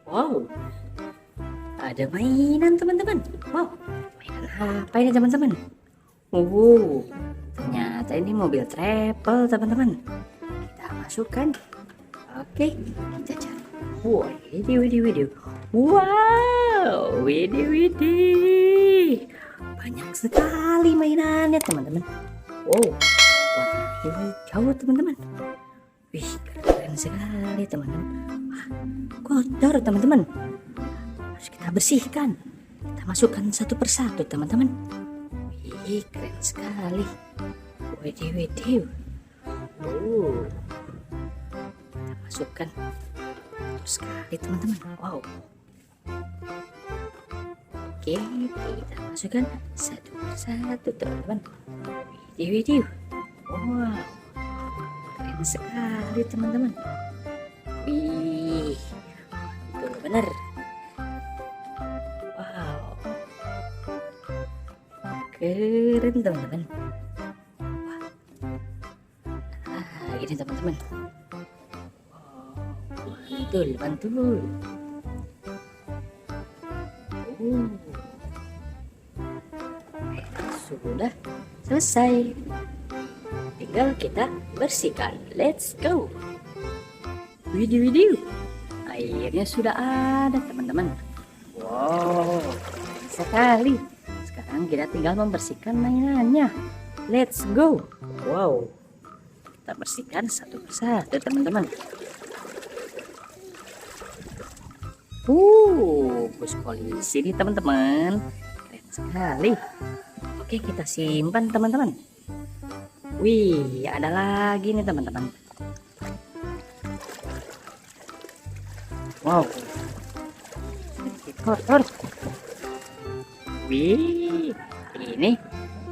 Wow, ada mainan teman-teman. Wow, mainan apa ini teman-teman? Ternyata ini mobil travel teman-teman. Kita masukkan. Oke, kita cari. Wow, widih. Wow, widih. Banyak sekali mainannya teman-teman. Wow, warna hijau teman-teman. Wih, keren sekali teman-teman. Kotor teman-teman, harus kita bersihkan. Kita masukkan satu persatu teman-teman. Wih, keren sekali. Widih. Kita masukkan terus sekali teman-teman. Wow. Oke, kita masukkan satu persatu teman-teman. Widih. Wow, keren sekali teman-teman. Wih, betul benar. Wow, keren teman-teman. Ini teman-teman. Mantul. Sudah selesai. Tinggal kita bersihkan. Let's go. Widih. Airnya sudah ada teman-teman. Wow, sekali. Sekarang kita tinggal membersihkan mainannya. Let's go. Wow, kita bersihkan satu persatu teman-teman. Bus polisi nih teman-teman. Keren sekali. Oke, kita simpan teman-teman. Wih, ada lagi nih teman-teman. Wow, sedikit kotor. Wih, ini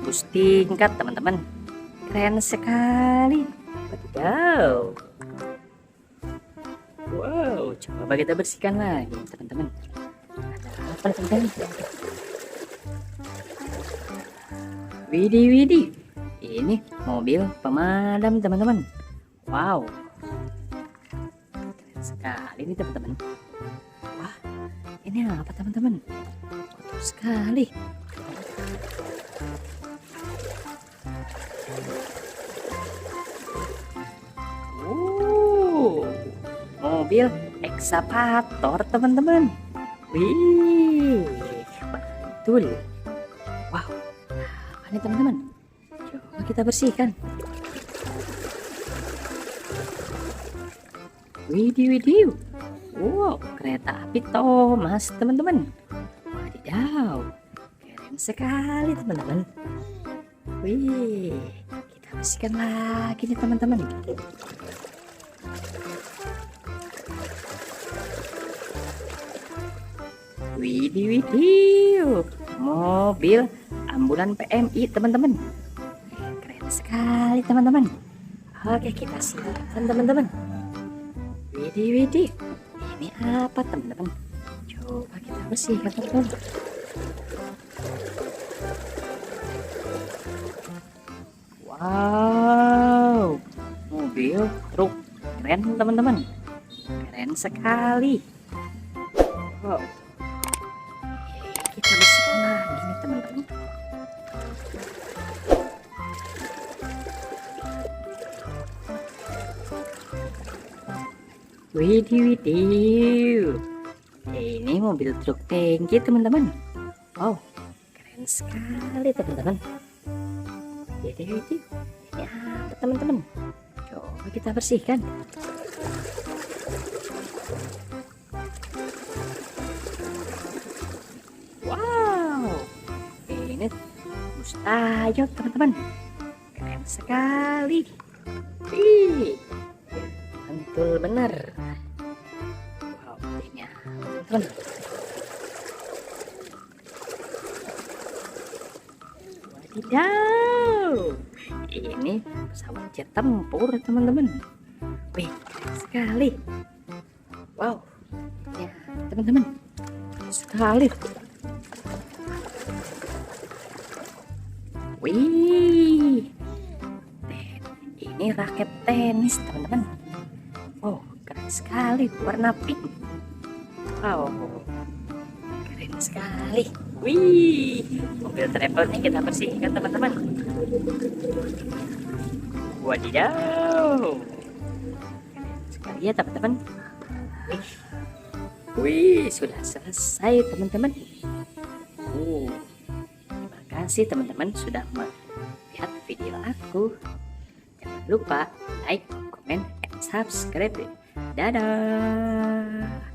bus tingkat teman-teman. Keren sekali. Wow, coba kita bersihkan lagi teman-teman. Ada apa teman-teman? Widih. Ini mobil pemadam teman-teman. Wow, keren sekali nih teman-teman. Wah, ini apa teman-teman? Kotor sekali. Mobil ekskavator teman-teman. Wih, betul. Wow, apa nih teman-teman? Coba kita bersihkan. Widih. Wow, kereta api Thomas teman-teman. Wadidaw, keren sekali teman-teman. Wih, kita bersihkan lagi nih teman-teman. Widih, mobil ambulan PMI teman-teman. Keren sekali teman-teman. Oke, kita simpan teman-teman. Widih. Ini apa teman-teman? Coba kita bersihkan teman-teman. Wow, mobil truk keren teman-teman. Keren sekali. Wow, kita bersihkan lagi nih teman-teman. Widih. Ini mobil truk tangki teman-teman. Wow, keren sekali teman-teman. Widih. Ini apa teman-teman? Coba kita bersihkan. Wow, ini bus Tayo teman-teman. Keren sekali. Wih, mantul bener. Wow, ini teman-teman. Wadidaw, ini pesawat jet tempur teman-teman. Wih, keren sekali. Wow, ya teman-teman, sekali. Wih, ini raket tenis teman-teman. Oh, keren sekali, warna pink. Wow, keren sekali. Wih, mobil travelnya kita bersihkan teman-teman. Wadidaw, keren sekali ya teman-teman. Wih, wih, sudah selesai teman-teman. Terima kasih teman-teman sudah melihat video aku. Jangan lupa like, comment, and subscribe. Dadah.